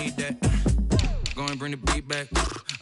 need that. Go and bring the beat back.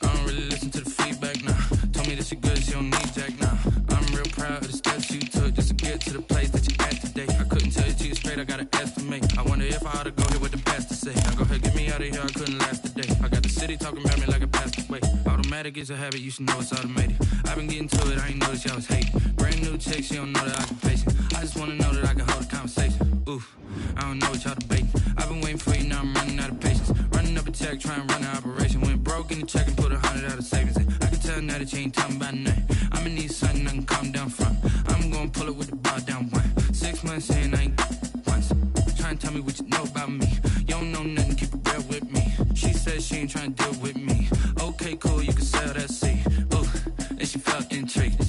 I don't really listen to the feedback, nah. Told me that she good, she don't need Jack, nah. I'm real proud of the steps you took just to get to the place that you at today. I couldn't tell you to you straight, I gotta estimate. I wonder if I ought to go here with the pastor say. Now go ahead, get me out of here, I couldn't last a day. I got the city talking about me like a passed away. Automatic is a habit, you should know it's automated. I've been getting to it, I ain't noticed y'all was hating. Brand new chick, she don't know that I can face it. I just wanna know that I can hold a conversation. Oof, I don't know what y'all debating. I've been waiting for you, now I'm running out of patience. Running up a check, trying to run an operation. Went broke in the check and put 100 out of savings in. I can tell now that you ain't talking about nothing. I'ma need something I can calm down from. I'm gonna pull it with the bar down one. 6 months in, I ain't once. Trying to tell me what you know about me. You don't know nothing, keep it real with me. She said she ain't trying to deal with me. Okay, cool, you can sell that seed. Ooh, and she felt intrigued.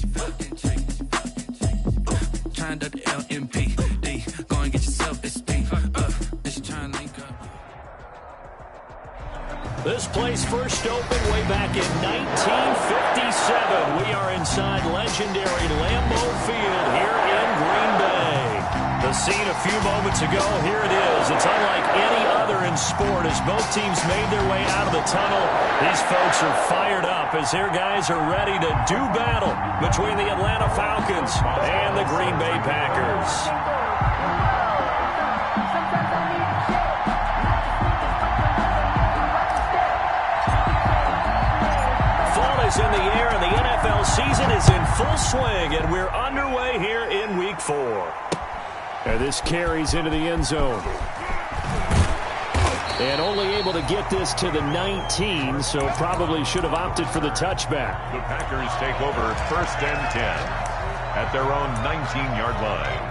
Trying to the LMPD. Go and get yourself this thing. And she trying to link up. This place first opened way back in 1957. We are inside legendary Lambeau Field here in Green Bay. The scene a few moments ago, here it is. It's unlike any other in sport as both teams made their way out of the tunnel. These folks are fired up as their guys are ready to do battle between the Atlanta Falcons and the Green Bay Packers. In the air, and the NFL season is in full swing, and we're underway here in Week 4. And this carries into the end zone. And only able to get this to the 19, so probably should have opted for the touchback. The Packers take over 1st and 10 at their own 19-yard line.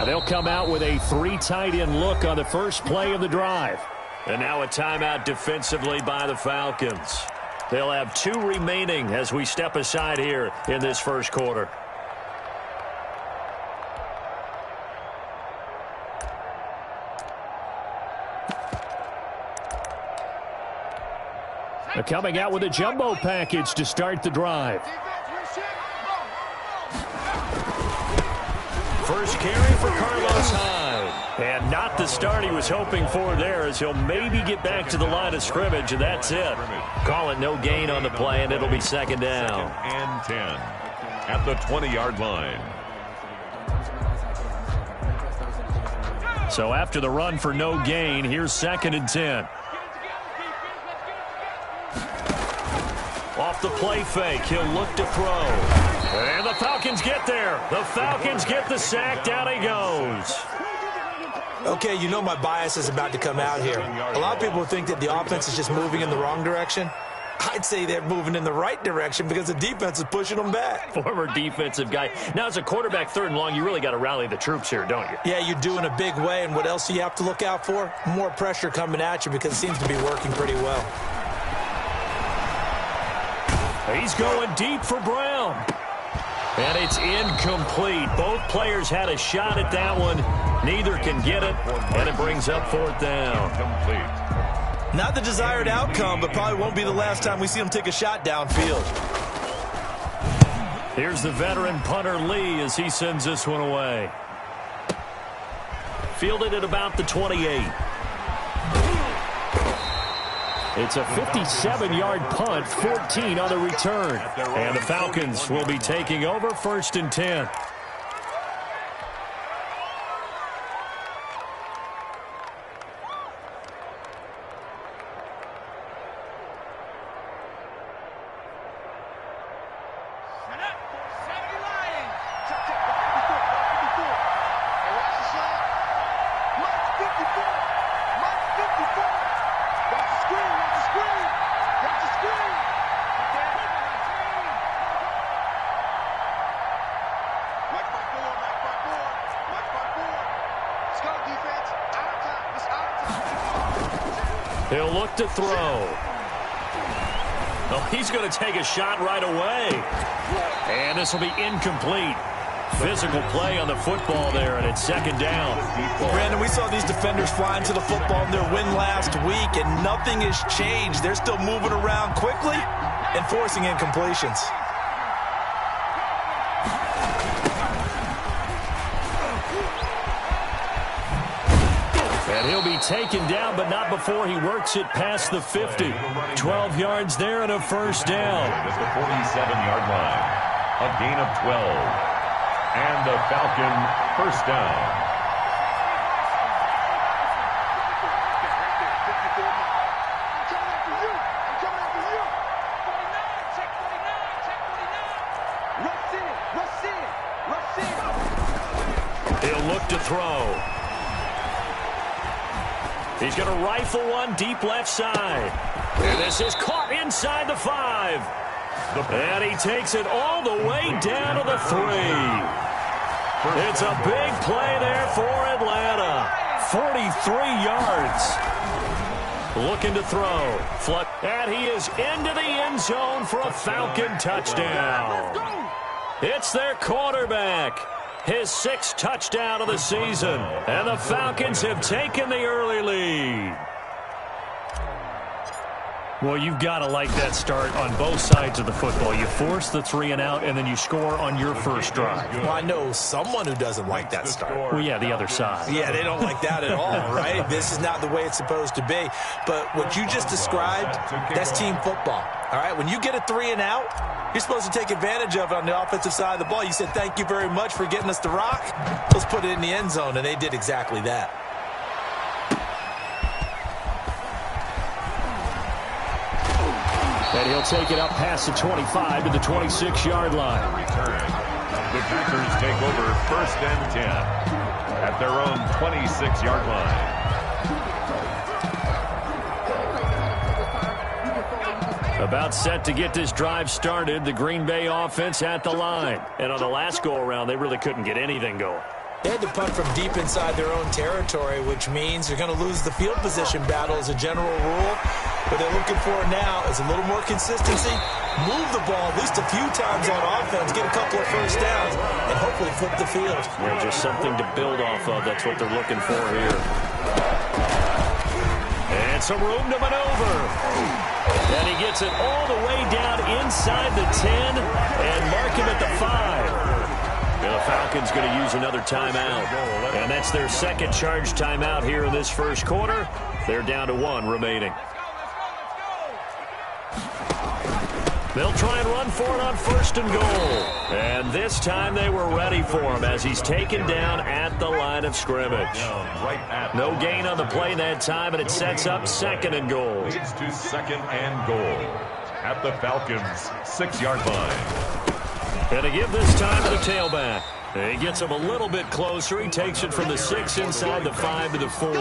They'll come out with a 3 tight end look on the first play of the drive. And now a timeout defensively by the Falcons. They'll have 2 remaining as we step aside here in this first quarter. They're coming out with a jumbo package to start the drive. First carry for Carlos Hyde. And not the start he was hoping for there, as he'll maybe get back to the line of scrimmage, and that's it. Call it no gain on the play, and it'll be 2nd down. 2nd and 10 at the 20-yard line. So after the run for no gain, here's 2nd and 10. Off the play fake, he'll look to throw. And the Falcons get there. The Falcons get the sack. Down he goes. Okay, you know my bias is about to come out here. A lot of people think that the offense is just moving in the wrong direction. I'd say they're moving in the right direction because the defense is pushing them back. Former defensive guy. Now, as a quarterback 3rd and long, you really got to rally the troops here, don't you? Yeah, you do in a big way. And what else do you have to look out for? More pressure coming at you because it seems to be working pretty well. He's going deep for Brown. And it's incomplete. Both players had a shot at that one. Neither can get it, and it brings up 4th down. Complete. Not the desired outcome, but probably won't be the last time we see him take a shot downfield. Here's the veteran punter Lee as he sends this one away. Fielded at about the 28. It's a 57-yard punt, 14 on the return. And the Falcons will be taking over 1st and 10. He'll look to throw. Oh, he's going to take a shot right away. And this will be incomplete. Physical play on the football there, and it's 2nd down. Brandon, we saw these defenders flying to the football in their win last week, and nothing has changed. They're still moving around quickly and forcing incompletions. And he'll be taken down, but not before he works it past the 50. 12 yards there and a 1st down. At the 47-yard line, a gain of 12. And the Falcon 1st down. He'll look to throw. He's going to rifle one deep left side. And this is caught inside the 5. And he takes it all the way down to the 3. It's a big play there for Atlanta. 43 yards. Looking to throw. And he is into the end zone for a Falcon touchdown. It's their quarterback. His 6th touchdown of the season. And the Falcons have taken the early lead. Well, you've got to like that start on both sides of the football. You force the 3 and out, and then you score on your first drive. Well, I know someone who doesn't like that start. Well, yeah, the other side. Yeah, they don't like that at all, right? This is not the way it's supposed to be. But what you just described, that's team football, all right? When you get a 3 and out, you're supposed to take advantage of it on the offensive side of the ball. You said, thank you very much for getting us the rock. Let's put it in the end zone, and they did exactly that. And he'll take it up past the 25 to the 26-yard line. Return. The Packers take over 1st and 10 at their own 26-yard line. About set to get this drive started, the Green Bay offense at the line. And on the last go-around, they really couldn't get anything going. They had to punt from deep inside their own territory, which means they're going to lose the field position battle as a general rule. What they're looking for now is a little more consistency, move the ball at least a few times on offense, get a couple of 1st downs, and hopefully flip the field. Yeah, just something to build off of. That's what they're looking for here. And some room to maneuver. And he gets it all the way down inside the 10 and mark him at the 5. And the Falcons going to use another timeout. And that's their 2nd charge timeout here in this 1st quarter. They're down to 1 remaining. They'll try and run for it on 1st and goal. And this time they were ready for him as he's taken down at the line of scrimmage. No gain on the play that time, and it sets up 2nd and goal. Leads to 2nd and goal at the Falcons' 6-yard line. And to give this time to the tailback. He gets him a little bit closer. He takes it from the 6 inside the 5 to the 4.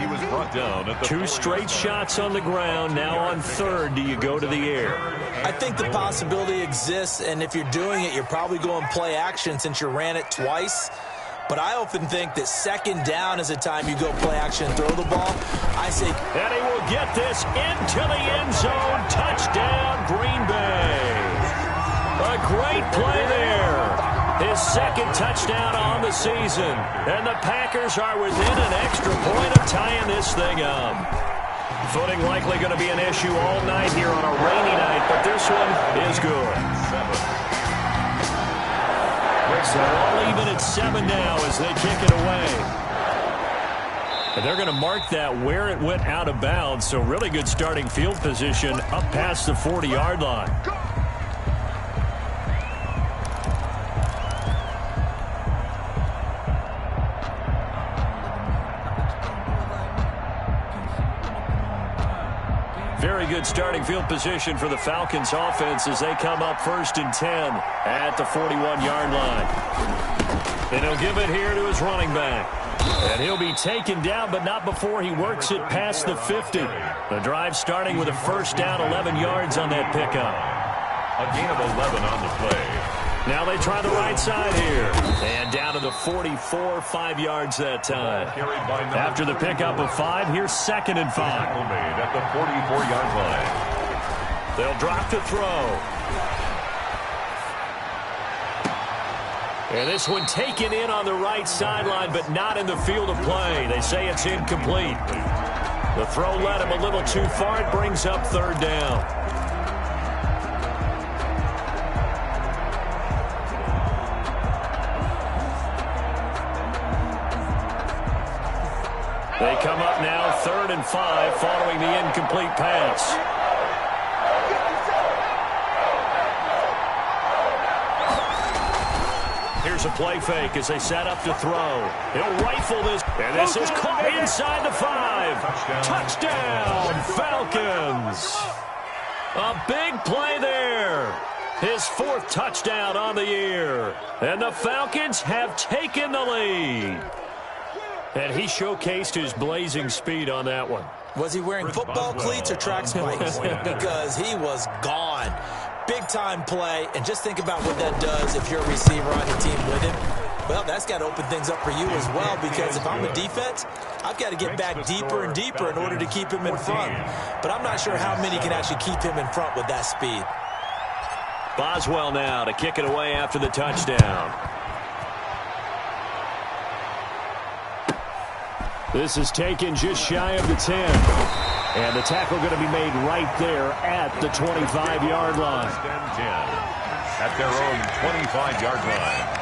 He was brought down at the 2 straight shots on the ground. Now on 3rd, do you go to the air? I think the possibility exists, and if you're doing it, you're probably going play action since you ran it twice. But I often think that 2nd down is a time you go play action and throw the ball. I say, and he will get this into the end zone. Touchdown, Green Bay. A great play there. His 2nd touchdown on the season. And the Packers are within an extra point of tying this thing up. Footing likely going to be an issue all night here on a rainy night, but this one is good. So all even at 7 now as they kick it away. And they're going to mark that where it went out of bounds, so really good starting field position up past the 40-yard line. Very good starting field position for the Falcons offense as they come up 1st and 10 at the 41-yard line. And he'll give it here to his running back. And he'll be taken down, but not before he works it past the 50. The drive starting with a first down, 11 yards on that pickup. A gain of 11 on the play. Now they try the right side here. And down to the 44, 5 yards that time. After the pickup of 5, here's 2nd and 5. Made at the 44-yard line. They'll drop to throw. And this one taken in on the right sideline, but not in the field of play. They say it's incomplete. The throw led him a little too far. It brings up 3rd down. They come up now 3rd and 5 following the incomplete pass. Here's a play fake as they set up to throw. He'll rifle this, and this is caught inside the 5. Touchdown, Falcons. A big play there. His 4th touchdown on the year. And the Falcons have taken the lead. And he showcased his blazing speed on that one. Was he wearing football cleats or track spikes? Because he was gone. Big-time play, and just think about what that does if you're a receiver on the team with him. Well, that's got to open things up for you as well, because if I'm a defense, I've got to get back deeper and deeper in order to keep him in front. But I'm not sure how many can actually keep him in front with that speed. Boswell now to kick it away after the touchdown. This is taken just shy of the 10. And the tackle going to be made right there at the 25-yard line. At their own 25-yard line.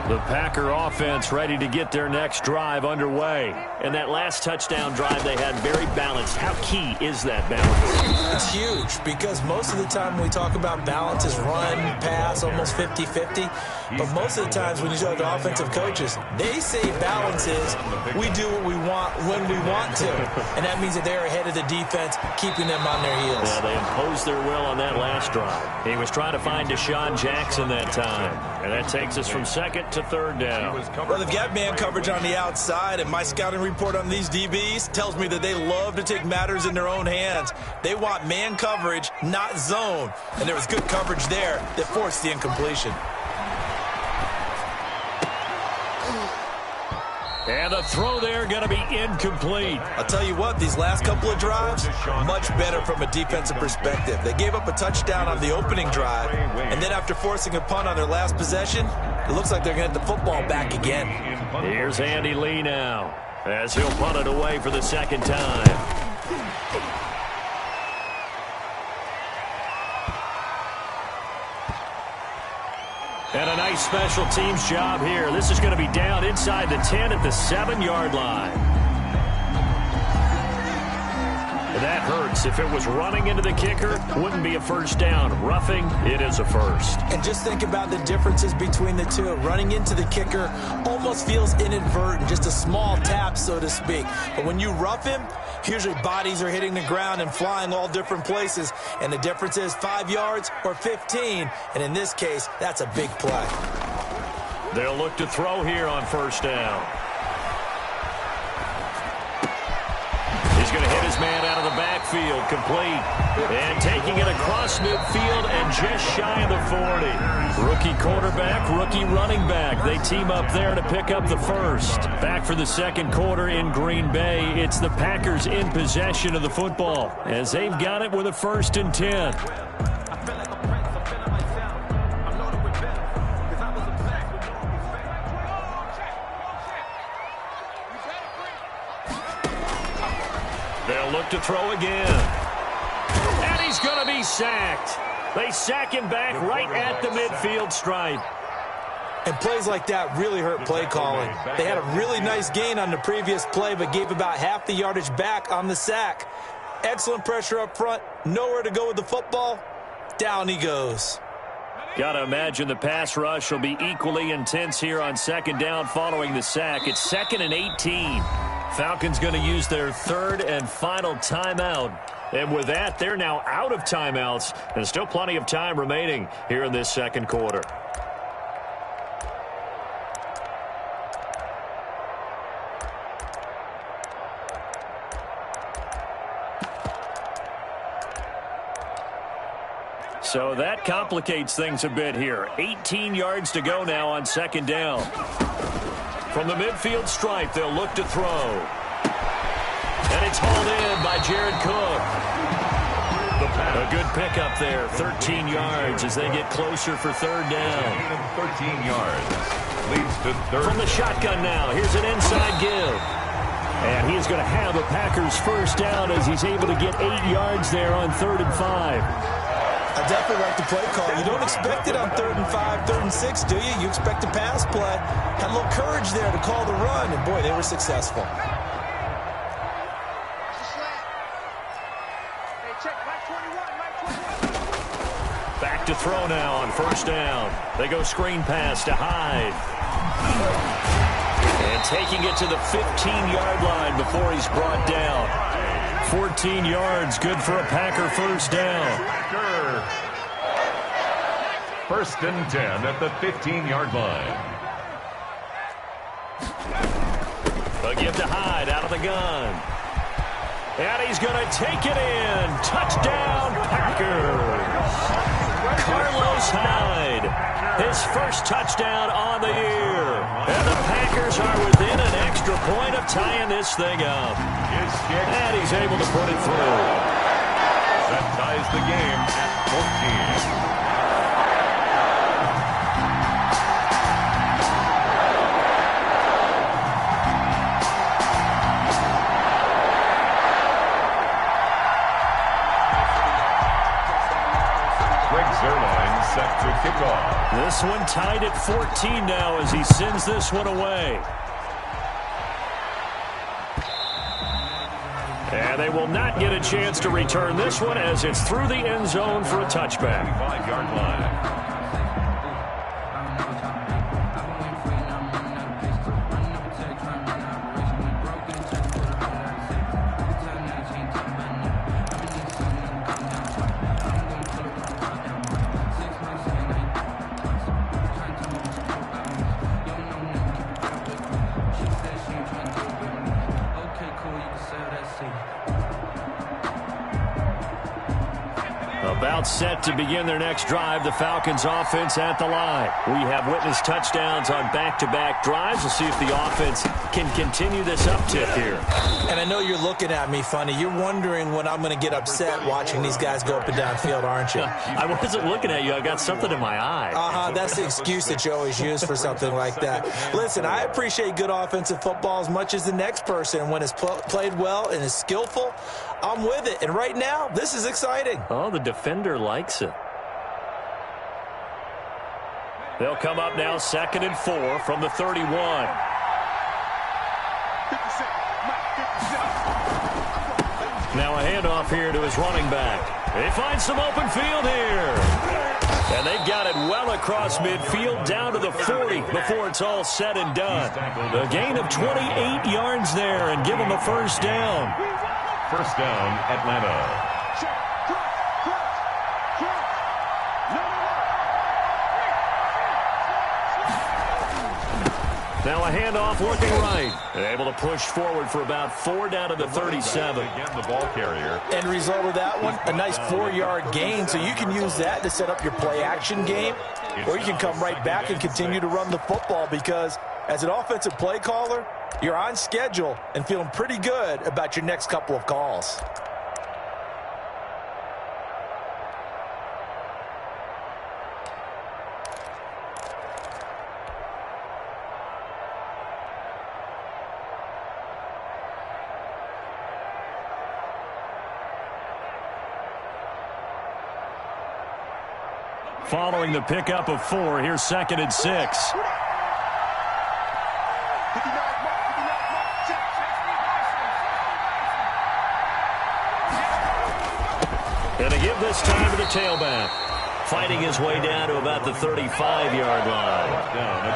The Packer offense ready to get their next drive underway. And that last touchdown drive they had very balanced. How key is that balance? It's huge because most of the time when we talk about balance is run, pass, almost 50-50. But most of the times when you talk to offensive coaches, they say balance is we do what we want when we want to. And that means that they're ahead of the defense, keeping them on their heels. Yeah, they imposed their will on that last drive. He was trying to find Deshaun Jackson that time. And that takes us from 2nd to 3rd down. Well, they've got man coverage on the outside, and my scouting report on these DBs tells me that they love to take matters in their own hands. They want man coverage, not zone. And there was good coverage there that forced the incompletion. And the throw there going to be incomplete. I'll tell you what, these last couple of drives, much better from a defensive perspective. They gave up a touchdown on the opening drive, and then after forcing a punt on their last possession, it looks like they're going to get the football back again. Here's Andy Lee now, as he'll punt it away for the 2nd time. And a nice special teams job here. This is going to be down inside the 10 at the 7-yard line. That hurts. If it was running into the kicker, wouldn't be a first down. Roughing, it is a first. And just think about the differences between the two. Running into the kicker almost feels inadvertent, just a small tap, so to speak. But when you rough him, usually bodies are hitting the ground and flying all different places. And the difference is 5 yards or 15. And in this case, that's a big play. They'll look to throw here on first down. He's going to hit his man out of the backfield, complete. And taking it across midfield and just shy of the 40. Rookie quarterback, rookie running back. They team up there to pick up the first. Back for the 2nd quarter in Green Bay. It's the Packers in possession of the football as they've got it with a 1st and 10. They'll look to throw again. And he's going to be sacked. They sack him back right at the midfield stripe. And plays like that really hurt play calling. They had a really nice gain on the previous play, but gave about half the yardage back on the sack. Excellent pressure up front. Nowhere to go with the football. Down he goes. Got to imagine the pass rush will be equally intense here on second down following the sack. It's 2nd and 18. Falcons going to use their 3rd and final timeout. And with that, they're now out of timeouts. And still plenty of time remaining here in this second quarter. So that complicates things a bit here. 18 yards to go now on second down. From the midfield stripe, they'll look to throw. And it's hauled in by Jared Cook. A good pickup there, 13 yards as they get closer for third down. 13 yards. Leads to third. From the shotgun now, here's an inside give. And he's going to have a Packers first down as he's able to get 8 yards there on 3rd and 5. I definitely like the play call. You don't expect it on 3rd and 5, 3rd and 6, do you? You expect a pass play. Had a little courage there to call the run, and boy, they were successful. Back to throw now on first down. They go screen pass to Hyde. And taking it to the 15-yard line before he's brought down. 14 yards, good for a Packer first down. First and 10 at the 15-yard line. A give to Hyde out of the gun. And he's going to take it in. Touchdown, Packers. Carlos Hyde, his first touchdown on the year. And the Packers are within an extra point of tying this thing up. And he's able to put it through. That ties the game at 14. Set to kick off. This one tied at 14 now as he sends this one away. And they will not get a chance to return this one as it's through the end zone for a touchback. 5-yard line. About set to begin their next drive, the Falcons offense at the line. We have witnessed touchdowns on back-to-back drives. We'll see if the offense can continue this uptick here. And I know you're looking at me funny. You're wondering when I'm going to get upset watching these guys go up and down field, aren't you? I wasn't looking at you. I got something in my eye. That's the excuse that you always use for something like that. Listen, I appreciate good offensive football as much as the next person. When it's played well and is skillful, I'm with it. And right now, this is exciting. Oh, the defender likes it. They'll come up now 2nd and 4 from the 31. Now a handoff here to his running back. They find some open field here. And they've got it well across midfield down to the 40 before it's all said and done. A gain of 28 yards there and give them a first down. First down, Atlanta. Now a handoff looking right. And able to push forward for about 4 down to the 37. Again, the ball carrier. End result of that one, a nice 4-yard gain. So you can use that to set up your play-action game, or you can come right back and continue to run the football because as an offensive play caller, you're on schedule and feeling pretty good about your next couple of calls. following the pickup of 4. Here's 2nd and 6. And to give this time to the tailback. Fighting his way down to about the 35-yard line.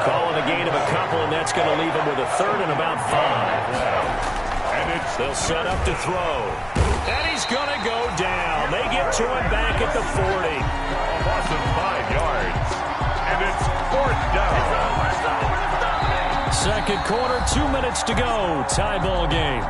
Calling a gain of a couple, and that's going to leave him with a 3rd and about 5. They'll set up to throw. And he's going to go down. They get to him back at the 40. A loss of 5 yards. And it's 4th down. Second quarter, 2 minutes to go. Tie ball game.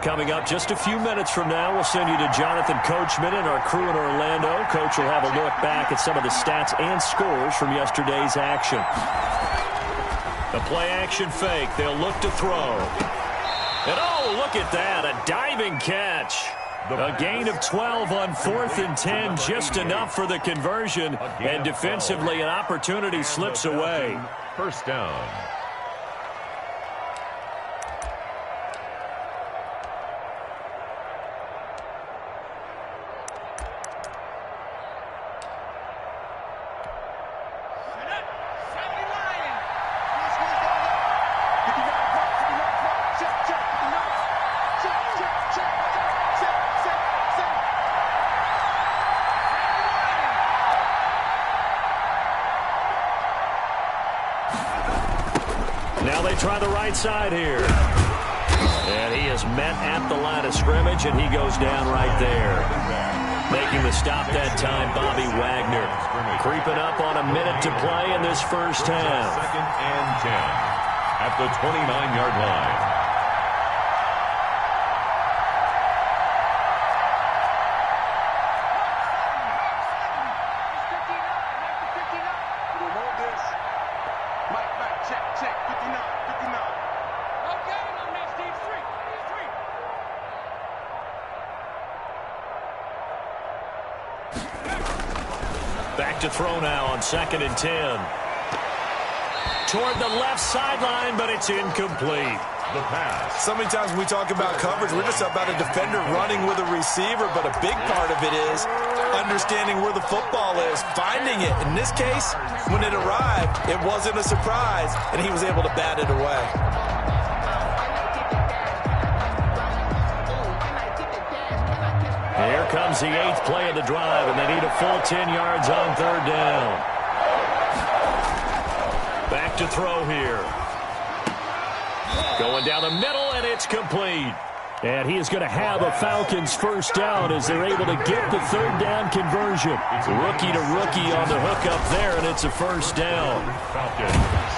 Coming up just a few minutes from now, we'll send you to Jonathan Coachman and our crew in Orlando. Coach will have a look back at some of the stats and scores from yesterday's action. A play-action fake. They'll look to throw. And, oh, look at that, a diving catch. A gain of 12 on 4th and 10, just enough for the conversion. And defensively, an opportunity slips away. First down. Try the right side here. And he is met at the line of scrimmage, and he goes down right there. Making the stop that time, Bobby Wagner. Creeping up on a minute to play in this first half. 2nd and 10 at the 29-yard line. Back to throw now on 2nd and 10. Toward the left sideline, but it's incomplete. The pass. So many times when we talk about coverage, we're just about a defender running with a receiver, but a big part of it is understanding where the football is, finding it. In this case, when it arrived, it wasn't a surprise, and he was able to bat it away. Here comes the 8th play of the drive, and they need a full 10 yards on 3rd down. Back to throw here. Going down the middle, and it's complete. And he is going to have a Falcons first down as they're able to get the 3rd down conversion. Rookie to rookie on the hook up there, and it's a first down.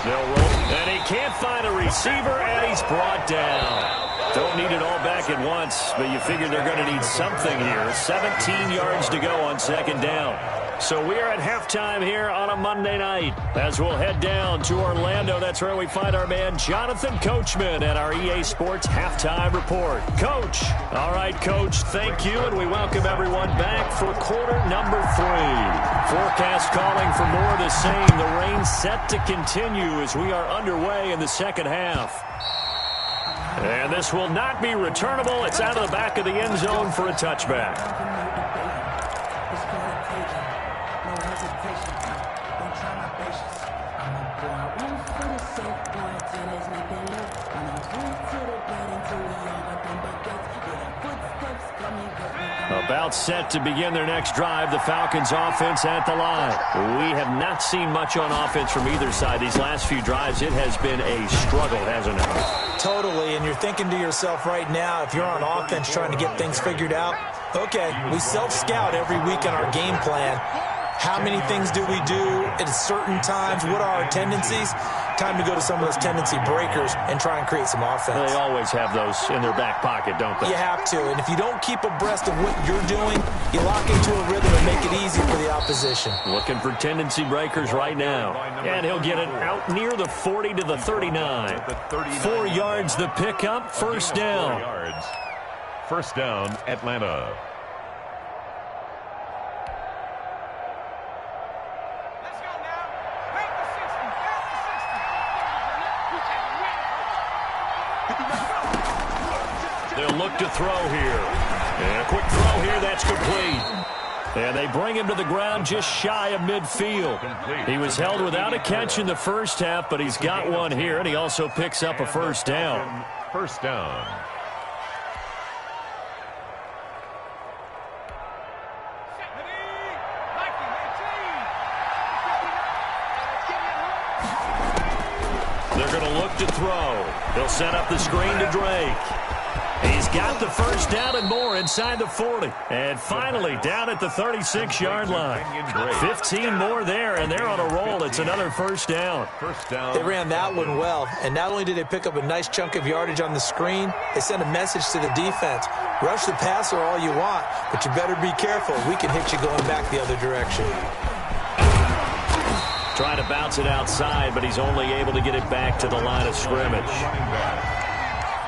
They'll roll. And he can't find a receiver, and he's brought down. Don't need it all back at once, but you figure they're going to need something here. 17 yards to go on 2nd down. So we are at halftime here on a Monday night as we'll head down to Orlando. That's where we find our man Jonathan Coachman at our EA Sports Halftime Report. Coach. All right, Coach, thank you, and we welcome everyone back for quarter number 3. Forecast calling for more of the same. The rain set to continue as we are underway in the second half. And this will not be returnable. It's out of the back of the end zone for a touchback. About set to begin their next drive, the Falcons offense at the line. We have not seen much on offense from either side. These last few drives, it has been a struggle, hasn't it? Totally, and you're thinking to yourself right now, if you're on offense trying to get things figured out, okay, we self-scout every week in our game plan. How many things do we do at certain times? What are our tendencies? Time to go to some of those tendency breakers and try and create some offense. They always have those in their back pocket, don't they? You have to. And if you don't keep abreast of what you're doing, you lock into a rhythm and make it easy for the opposition. Looking for tendency breakers right now. And he'll get it out near the 40 to the 39. 4 yards the pickup, first down. 4 yards. First down, Atlanta. They'll look to throw here. And a quick throw here, that's complete. And they bring him to the ground just shy of midfield. He was held without a catch in the first half, but he's got one here, and he also picks up a first down. First down. They're going to look to throw. They'll set up the screen to Drake. He's got the first down and more inside the 40. And finally down at the 36-yard line. 15 more there, and they're on a roll. It's another first down. They ran that one well, and not only did they pick up a nice chunk of yardage on the screen, they sent a message to the defense. Rush the passer all you want, but you better be careful. We can hit you going back the other direction. Trying to bounce it outside, but he's only able to get it back to the line of scrimmage.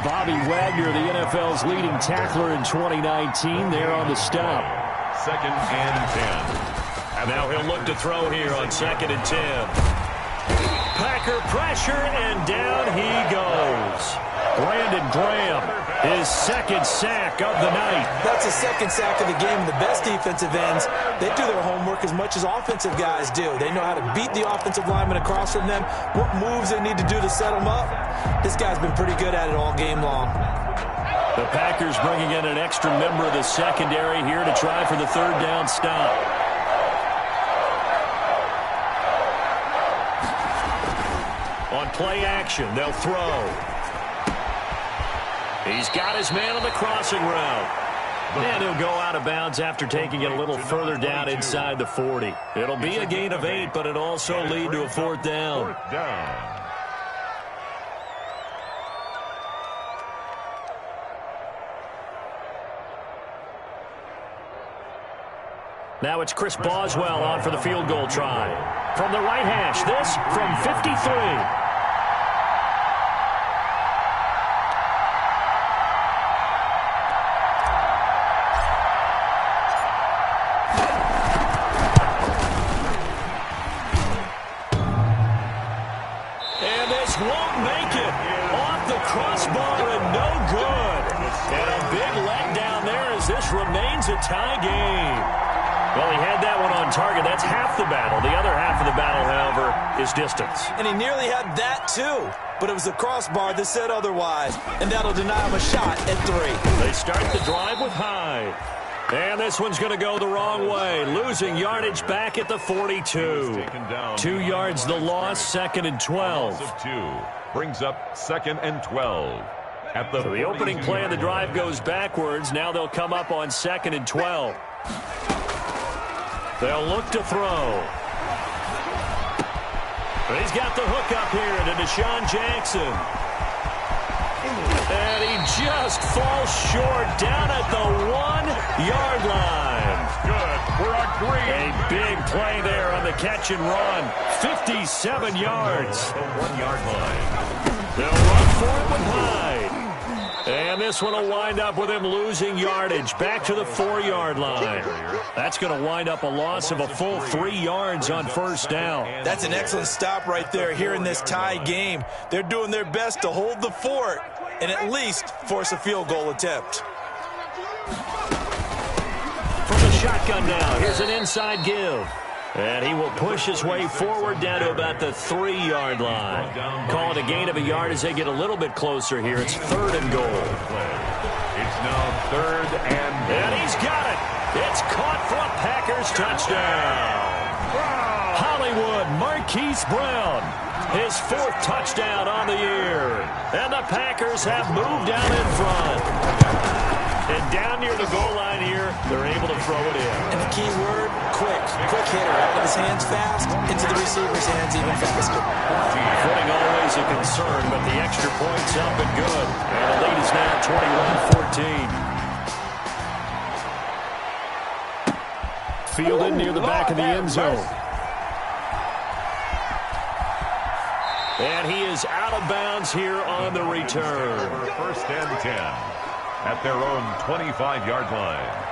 Bobby Wagner, the NFL's leading tackler in 2019, there on the stop. Second and 10. And now he'll look to throw here on second and 10. Packer pressure, and down he goes. Brandon Graham, his second sack of the night. That's the second sack of the game. The best defensive ends, they do their homework as much as offensive guys do. They know how to beat the offensive lineman across from them, what moves they need to do to set them up. This guy's been pretty good at it all game long. The Packers bringing in an extra member of the secondary here to try for the third down stop. On play action, they'll throw. He's got his man on the crossing route. And he'll go out of bounds after taking it a little further down inside the 40. It'll be a gain of 8, but it'll also lead to a fourth down. Now it's Chris Boswell on for the field goal try. From the right hash, this from 53. Remains a tie game. Well, he had that one on target. That's half the battle. The other half of the battle, however, is distance. And he nearly had that, too. But it was the crossbar that said otherwise. And that'll deny him a shot at 3. They start the drive with Hyde. And this one's going to go the wrong way. Losing yardage back at the 42. 2 yards the loss, second and 12. Brings up second and 12. So the opening play of the drive goes backwards. Now they'll come up on second and 12. They'll look to throw. But he's got the hook up here to Deshaun Jackson. And he just falls short down at the 1-yard line. Good. We're on green. A big play there on the catch and run. 57 yards. The 1-yard line. They'll run for it with Hyde. And this one will wind up with him losing yardage back to the 4-yard line. That's going to wind up a loss of a full 3 yards on first down. That's an excellent stop right there here in this tie game. They're doing their best to hold the fort and at least force a field goal attempt. From the shotgun now, here's an inside give. And he will push his way forward down to about the 3-yard line. Call it a gain of a yard as they get a little bit closer here. It's third and goal. It's now third and goal. And he's got it. It's caught for a Packers touchdown. Hollywood Marquise Brown, his 4th touchdown on the year. And the Packers have moved down in front. And down near the goal line here, they're able to throw it in. And the key word, quick. Quick hitter. Out of his hands fast, into the receiver's hands even faster. Footing always a concern, but the extra point's up and good. And the lead is now 21-14. Fielded near the back of the end zone. And he is out of bounds here on the return. First and 10 at their own 25-yard line.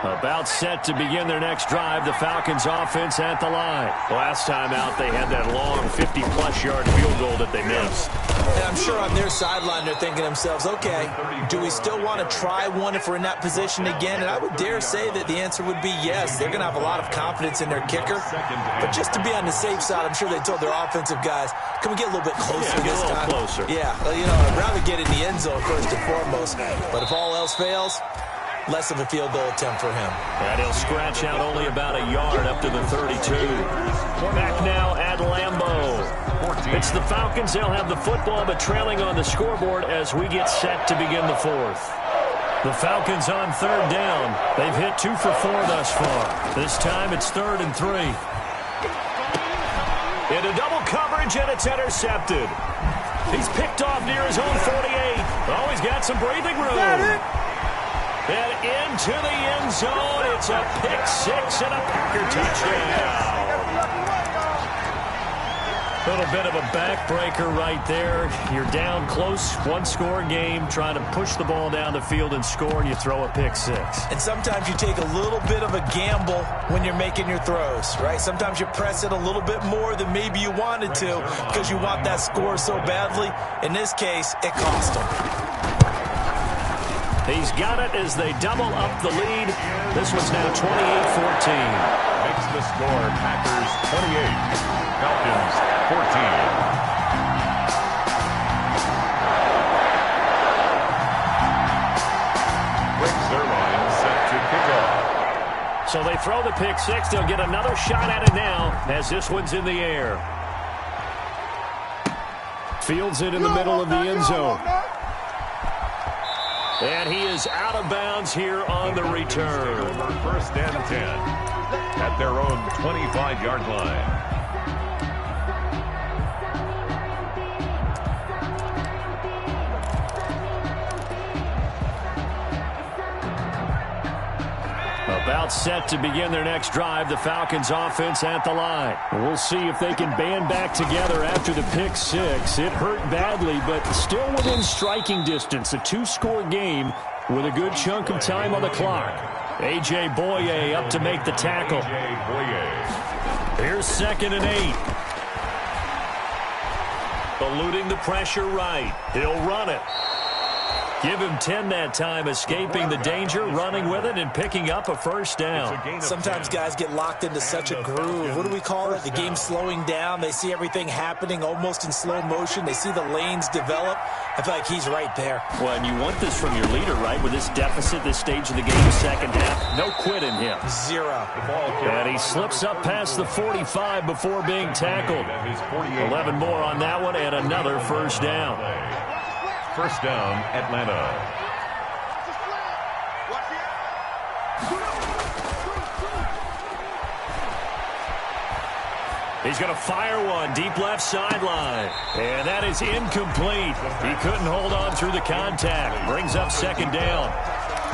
About set to begin their next drive, the Falcons offense at the line. Last time out, they had that long 50-plus yard field goal that they missed. And I'm sure on their sideline they're thinking to themselves, okay, do we still want to try one if we're in that position again? And I would dare say that the answer would be yes. They're going to have a lot of confidence in their kicker. But just to be on the safe side, I'm sure they told their offensive guys, can we get a little bit closer this time? Closer. Yeah, well, you know, I'd rather get in the end zone first and foremost. But if all else fails, less of a field goal attempt for him. And he'll scratch out only about a yard up to the 32. Back now at Lambeau. It's the Falcons. They'll have the football, but trailing on the scoreboard as we get set to begin the fourth. The Falcons on third down. They've hit 2 for 4 thus far. This time it's 3rd and 3. Into double coverage, and it's intercepted. He's picked off near his own 48. Oh, he's got some breathing room. And into the end zone, it's a pick-6 and a Packer touchdown. A little bit of a backbreaker right there. You're down close, one-score game, trying to push the ball down the field and score, and you throw a pick-6. And sometimes you take a little bit of a gamble when you're making your throws, right? Sometimes you press it a little bit more than maybe you wanted to because you want that score so badly. In this case, it cost him. He's got it as they double up the lead. This one's now 28-14. Makes the score Packers 28, Falcons 14. Briggs Irvine set to kick off. So they throw the pick-6. They'll get another shot at it now as this one's in the air. Fields it in the middle of the end zone. And he is out of bounds here on the return. First and 10 at their own 25-yard line. About set to begin their next drive, the Falcons offense at the line. We'll see if they can band back together after the pick-6. It hurt badly, but still within striking distance. A 2-score game with a good chunk of time on the clock. A.J. Boye up to make the tackle. Here's 2nd and 8. Eluding the pressure right. He'll run it. Give him 10 that time, escaping the danger, running with it, and picking up a first down. Sometimes guys get locked into such a groove. What do we call it? The game's slowing down. They see everything happening almost in slow motion. They see the lanes develop. I feel like he's right there. Well, and you want this from your leader, right? With this deficit, this stage of the game, second half, no quit in him. 0. And he slips up past the 45 before being tackled. 11 more on that one, and another first down. First down, Atlanta. He's going to fire one deep left sideline. And that is incomplete. He couldn't hold on through the contact. Brings up 2nd down.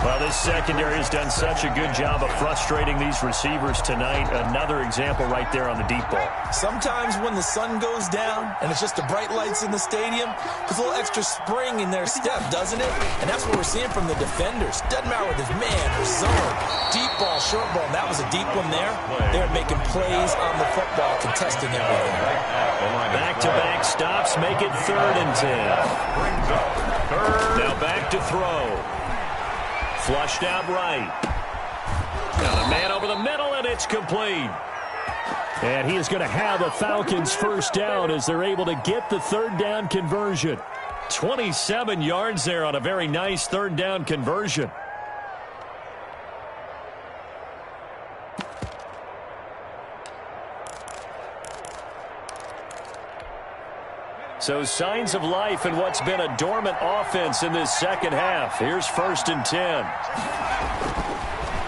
Well, this secondary has done such a good job of frustrating these receivers tonight. Another example right there on the deep ball. Sometimes when the sun goes down and it's just the bright lights in the stadium, there's a little extra spring in their step, doesn't it? And that's what we're seeing from the defenders. Doesn't matter with his man or zone. Deep ball, short ball. And that was a deep one there. They're making plays on the football, contesting everything. Back-to-back stops make it 3rd and 10. Now back to throw. Flushed out right. Got a man over the middle, and it's complete. And he is going to have a Falcons first down as they're able to get the 3rd down conversion. 27 yards there on a very nice 3rd down conversion. So signs of life in what's been a dormant offense in this second half. Here's 1st and 10.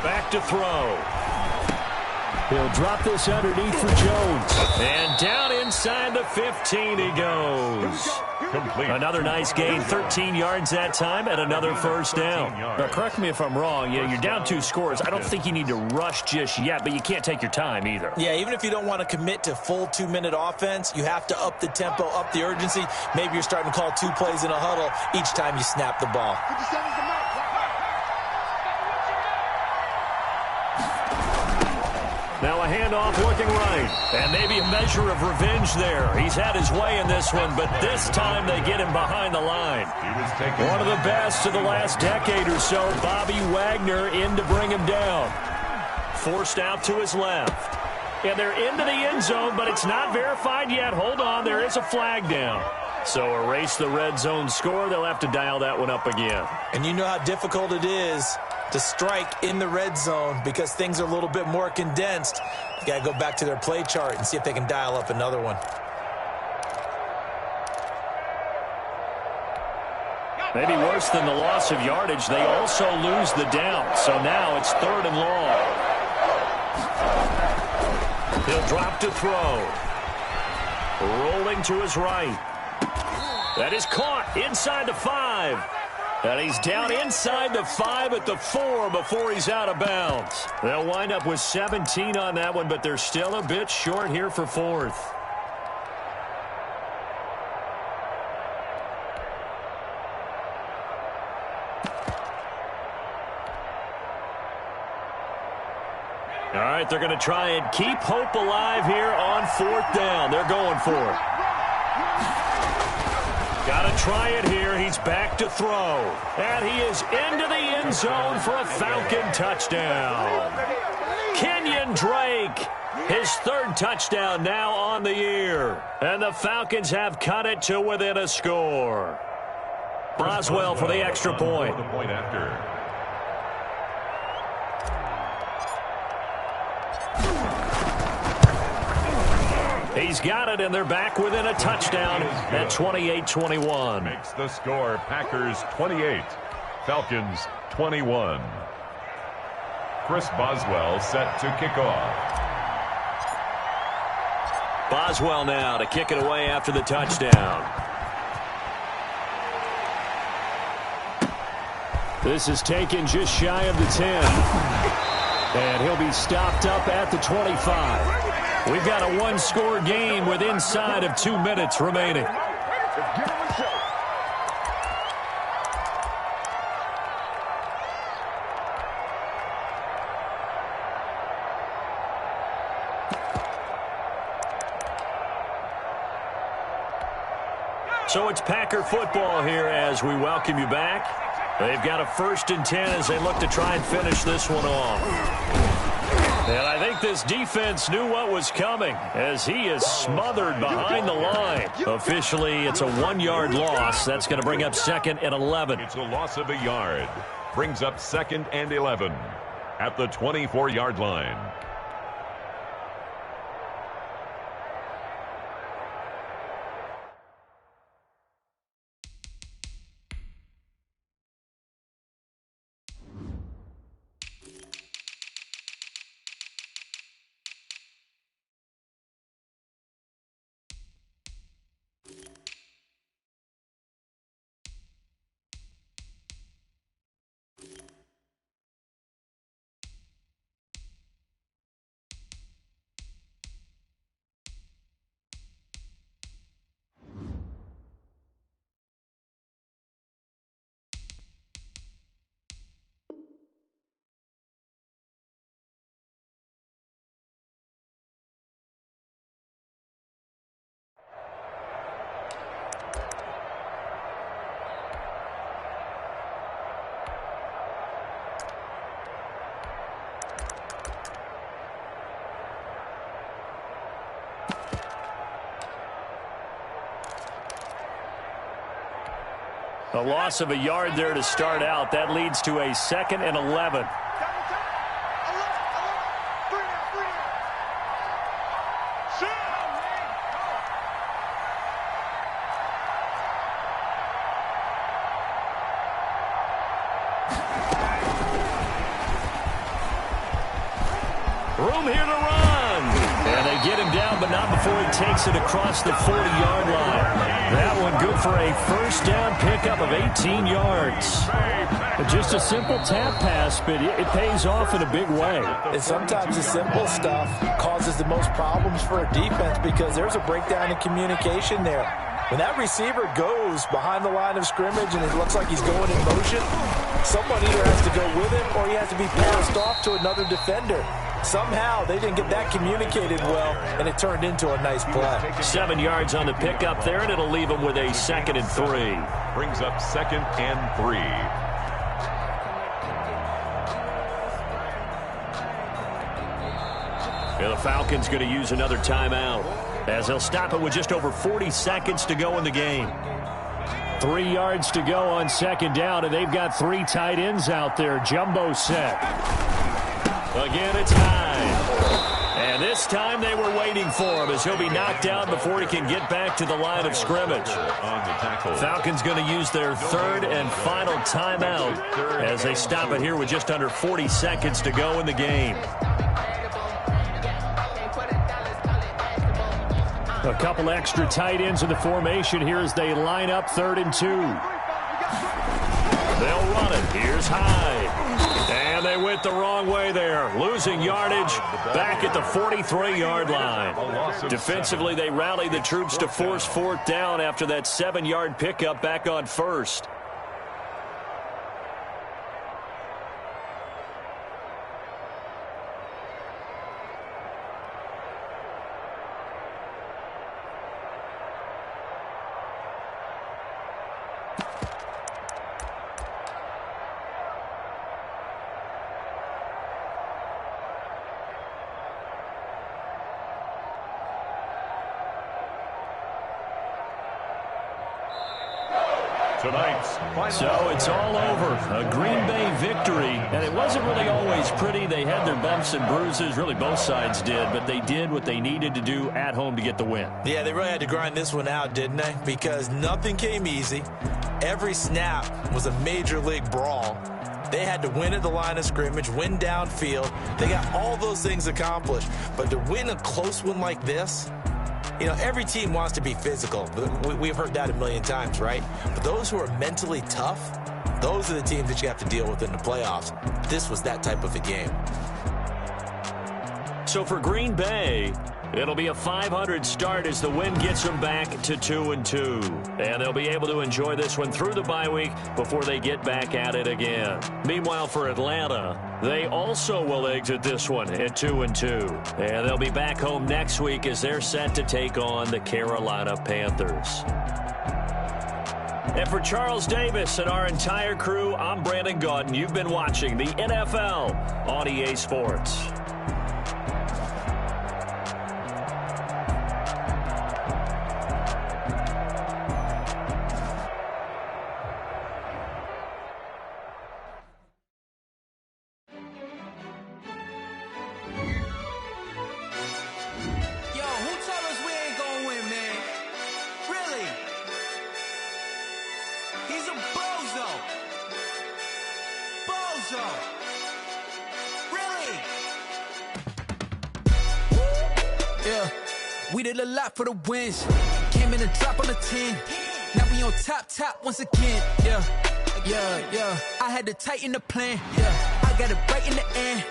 Back to throw. He'll drop this underneath for Jones. And down inside the 15 he goes. Complete. Another nice gain, 13 yards that time, and another 1st down. Now, correct me if I'm wrong. Yeah, you're down 2 scores. I don't think you need to rush just yet, but you can't take your time either. Yeah, even if you don't want to commit to full 2-minute offense, you have to up the tempo, up the urgency. Maybe you're starting to call 2 plays in a huddle each time you snap the ball. Now a handoff looking right. And maybe a measure of revenge there. He's had his way in this one, but this time they get him behind the line. One of the best of the last decade or so, Bobby Wagner in to bring him down. Forced out to his left. And they're into the end zone, but it's not verified yet. Hold on, there is a flag down. So erase the red zone score. They'll have to dial that one up again. And you know how difficult it is to strike in the red zone because things are a little bit more condensed. You got to go back to their play chart and see if they can dial up another one. Maybe worse than the loss of yardage, they also lose the down. So now it's 3rd and long. He'll drop to throw. Rolling to his right. That is caught inside the 5. And he's down inside the 5 at the 4 before he's out of bounds. They'll wind up with 17 on that one, but they're still a bit short here for 4th. All right, they're going to try and keep hope alive here on 4th down. They're going for it. Got to try it here. He's back to throw. And he is into the end zone for a Falcon touchdown. Kenyon Drake, his 3rd touchdown now on the year. And the Falcons have cut it to within a score. Boswell for the extra point. The point after. He's got it, and they're back within a touchdown at 28-21. Makes the score Packers 28, Falcons 21. Chris Boswell set to kick off. Boswell now to kick it away after the touchdown. This is taken just shy of the 10. And he'll be stopped up at the 25. We've got a 1-score game with inside of 2 minutes remaining. So it's Packer football here as we welcome you back. They've got a 1st and 10 as they look to try and finish this one off. And I think this defense knew what was coming as he is smothered behind the line. Officially, it's a 1-yard loss. That's going to bring up 2nd and 11. It's a loss of a yard. Brings up 2nd and 11 at the 24-yard line. A loss of a yard there to start out. That leads to a 2nd and 11. Room here to run. And they get him down, but not before he takes it across the 40-yard line. That one good for a first down pickup of 18 yards. Just a simple tap pass, but it pays off in a big way. And sometimes the simple stuff causes the most problems for a defense because there's a breakdown in communication there. When that receiver goes behind the line of scrimmage and it looks like he's going in motion, someone either has to go with him or he has to be passed off to another defender. Somehow they didn't get that communicated well, and it turned into a nice play. 7 yards on the pickup there, and it'll leave him with a 2nd and 3. Brings up 2nd and 3. And the Falcons going to use another timeout as they'll stop it with just over 40 seconds to go in the game. 3 yards to go on 2nd down, and they've got 3 tight ends out there. Jumbo set. Again, it's high. And this time they were waiting for him as he'll be knocked down before he can get back to the line of scrimmage. Falcons going to use their 3rd and final timeout as they stop it here with just under 40 seconds to go in the game. A couple extra tight ends in the formation here as they line up 3rd and 2. They'll run it. Here's Hyde. And they went the wrong way there. Losing yardage back at the 43-yard line. Defensively, they rallied the troops to force 4th down after that 7-yard pickup back on 1st. So it's all over. A Green Bay victory. And it wasn't really always pretty. They had their bumps and bruises. Really, both sides did. But they did what they needed to do at home to get the win. Yeah, they really had to grind this one out, didn't they? Because nothing came easy. Every snap was a major league brawl. They had to win at the line of scrimmage, win downfield. They got all those things accomplished. But to win a close one like this, you know, every team wants to be physical. We've heard that a million times, right? But those who are mentally tough, those are the teams that you have to deal with in the playoffs. This was that type of a game. So for Green Bay, it'll be a 500 start as the win gets them back to 2-2. And they'll be able to enjoy this one through the bye week before they get back at it again. Meanwhile, for Atlanta, they also will exit this one at 2-2. And they'll be back home next week as they're set to take on the Carolina Panthers. And for Charles Davis and our entire crew, I'm Brandon Gaudin. You've been watching the NFL on EA Sports. We did a lot for the wins. Came in and drop on the 10. Now we on top once again. Yeah. I had to tighten the plan. Yeah. I got it right in the end.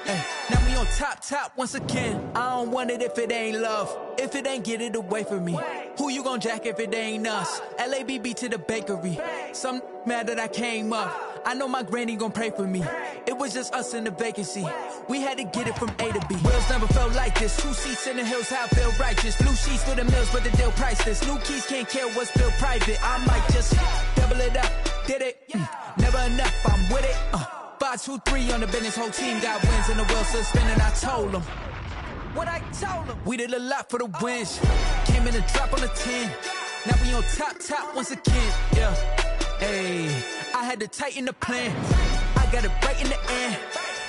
Now we on top once again. I don't want it if it ain't love. If it ain't, get it away from me. Who you gon' jack if it ain't us? LABB to the bakery. Some mad that I came up. I know my granny gon' pray for me. It was just us in the vacancy. We had to get it from A to B. Wheels never felt like this. 2 seats in the hills, how I feel righteous. Blue sheets for the mills, but the deal priceless. New keys can't care what's still private. I might just double it up. Did it? Never enough, I'm with it. 5, 2, 3 on the business. Whole team got wins and the wheels still spinning. I told them what I told them. We did a lot for the wins. Came in and drop on the 10. Now we on top once again. Yeah. Hey, I had to tighten the plan. I got it right in the end.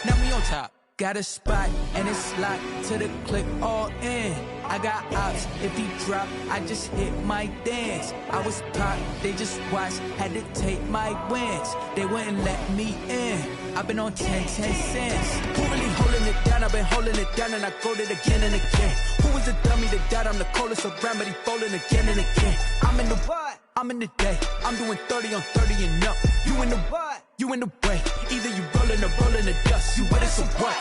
Now we on top. Got a spot and it's locked to the click all in. I got ops, if he drop, I just hit my dance. I was popped, they just watched, had to take my wins. They wouldn't let me in. I've been on 10 cents. Who really holding holding it down, I've been holding it down, and I go it again and again. Who was the dummy that died? I'm the coldest around, but he folding again and again. I'm in the what? I'm in the day. I'm doing 30 on 30 and up. You in the what? You in the way. Either you rolling or rolling the dust. You with us or what?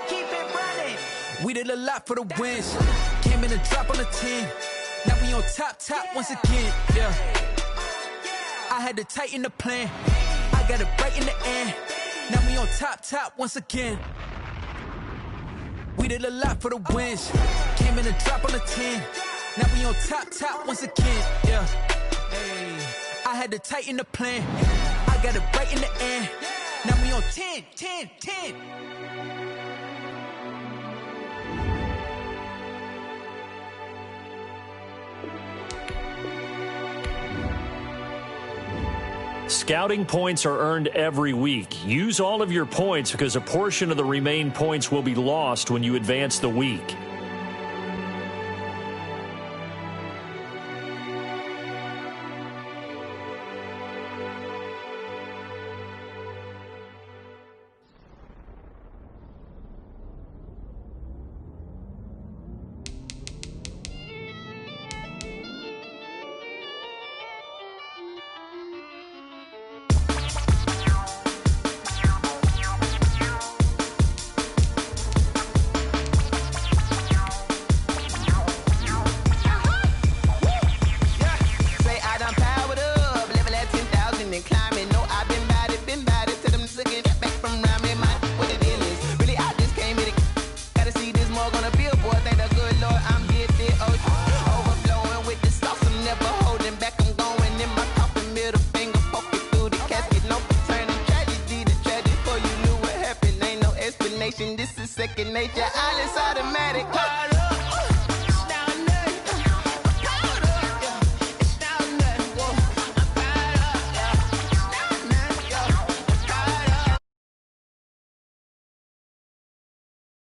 Keep it running. We did a lot for the wins. Came in and drop on the 10. Now we on top once again. Yeah. I had to tighten the plan. I got it right in the end. Now we on top once again. We did a lot for the wins. Came in and drop on the 10. Now we on top once again. Yeah. Hey. I had to tighten the plan. I got it right in the end. Now we on 10. Scouting points are earned every week. Use all of your points because a portion of the remaining points will be lost when you advance the week. This is second nature, all is automatic.